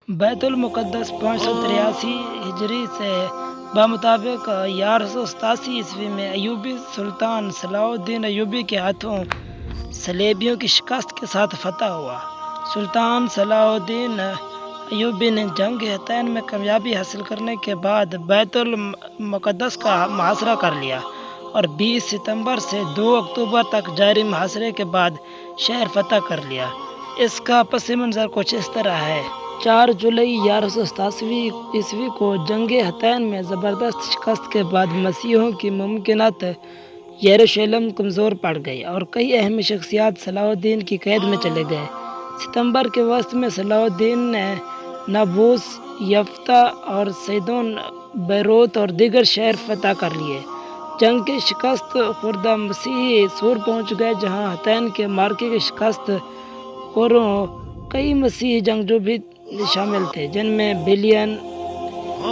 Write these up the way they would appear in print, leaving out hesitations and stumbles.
بیت المقدس 583 ہجری سے بمطابق 1187 میں ایوبی سلطان صلاح الدین ایوبی کے ہاتھوں صلیبیوں کی شکست کے ساتھ فتح ہوا۔ سلطان صلاح الدین ایوبی نے جنگ حطین میں کامیابی حاصل کرنے کے بعد بیت المقدس کا محاصرہ کر لیا اور 20 ستمبر سے 2 اکتوبر تک جاری محاصرے کے بعد شہر فتح کر لیا۔ اس کا پس منظر کچھ اس طرح ہے۔ 4 جولائی 1187 کو جنگ حطین میں زبردست شکست کے بعد مسیحیوں کی ممکنات یروشلم کمزور پڑ گئی اور کئی اہم شخصیات صلاح الدین کی قید میں چلے گئے۔ ستمبر کے وسط میں صلاح الدین نے نابلس، یافتا اور سیدون، بیروت اور دیگر شہر فتح کر لیے۔ جنگ کی شکست خوردہ مسیحی سور پہنچ گئے، جہاں حطین کے معرکے کی شکست خوروں کئی مسیحی جنگجو بھی شامل تھے، جن میں بیلین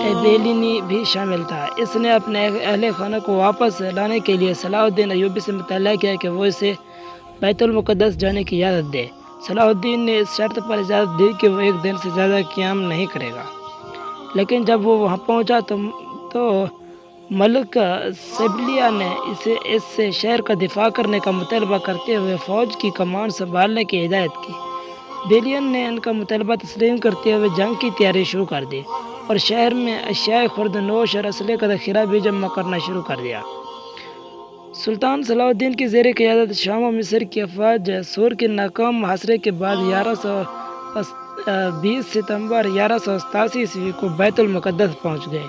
ایبیلینی بھی شامل تھا۔ اس نے اپنے اہل خانہ کو واپس لانے کے لیے صلاح الدین ایوبی سے مطالبہ کیا کہ وہ اسے بیت المقدس جانے کی اجازت دے۔ صلاح الدین نے اس شرط پر اجازت دی کہ وہ 1 دن سے زیادہ قیام نہیں کرے گا، لیکن جب وہ وہاں پہنچا تو ملک سبلیہ نے اس سے شہر کا دفاع کرنے کا مطالبہ کرتے ہوئے فوج کی کمان سنبھالنے کی ہدایت کی۔ بیلین نے ان کا مطالبہ تسلیم کرتے ہوئے جنگ کی تیاری شروع کر دی اور شہر میں اشیاء خورد نوش اور اسلحے کا ذخیرہ بھی جمع کرنا شروع کر دیا۔ سلطان صلاح الدین کی زیر قیادت شام و مصر کی افواج سور کے ناکام محاصرے کے بعد 20 ستمبر 1187 کو بیت المقدس پہنچ گئے۔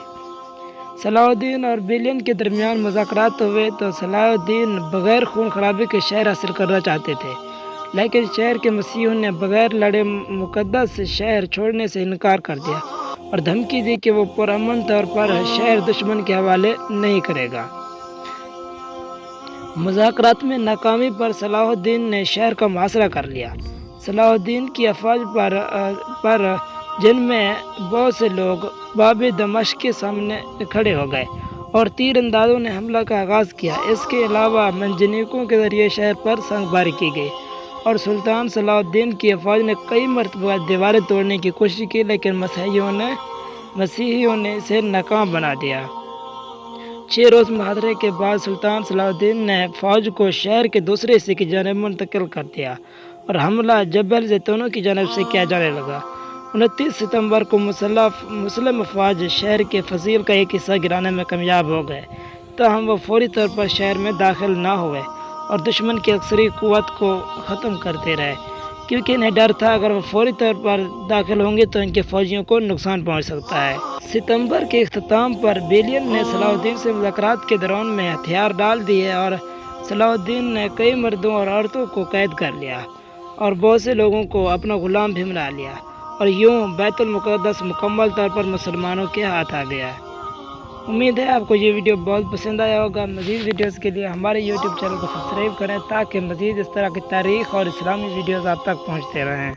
صلاح الدین اور بیلین کے درمیان مذاکرات ہوئے تو صلاح الدین بغیر خون خرابے کے شہر حاصل کرنا چاہتے تھے، لیکن شہر کے مسیحیوں نے بغیر لڑے مقدس شہر چھوڑنے سے انکار کر دیا اور دھمکی دی کہ وہ پرامن طور پر شہر دشمن کے حوالے نہیں کرے گا۔ مذاکرات میں ناکامی پر صلاح الدین نے شہر کا محاصرہ کر لیا۔ صلاح الدین کی افواج پر جن میں بہت سے لوگ باب دمشق کے سامنے کھڑے ہو گئے اور تیر اندازوں نے حملہ کا آغاز کیا۔ اس کے علاوہ منجنیقوں کے ذریعے شہر پر سنگ باری کی گئی اور سلطان صلاح الدین کی افواج نے کئی مرتبہ دیواریں توڑنے کی کوشش کی، لیکن مسیحیوں نے اسے ناکام بنا دیا۔ 6 روز محاصرے کے بعد سلطان صلاح الدین نے فوج کو شہر کے دوسرے حصے کی جانب منتقل کر دیا اور حملہ جبل زیتونوں کی جانب سے کیا جانے لگا۔ 29 ستمبر کو مسلم افواج شہر کے فضیل کا ایک حصہ گرانے میں کامیاب ہو گئے، تاہم وہ فوری طور پر شہر میں داخل نہ ہوئے اور دشمن کی عسکری قوت کو ختم کرتے رہے، کیونکہ انہیں ڈر تھا اگر وہ فوری طور پر داخل ہوں گے تو ان کے فوجیوں کو نقصان پہنچ سکتا ہے۔ ستمبر کے اختتام پر بیلین نے صلاح الدین سے مذاکرات کے دوران میں ہتھیار ڈال دیے اور صلاح الدین نے کئی مردوں اور عورتوں کو قید کر لیا اور بہت سے لوگوں کو اپنا غلام بھی بنا لیا، اور یوں بیت المقدس مکمل طور پر مسلمانوں کے ہاتھ آ گیا۔ امید ہے آپ کو یہ ویڈیو بہت پسند آیا ہوگا۔ مزید ویڈیوز کے لیے ہمارے یوٹیوب چینل کو سبسکرائب کریں تاکہ مزید اس طرح کی تاریخ اور اسلامی ویڈیوز آپ تک پہنچتے رہیں۔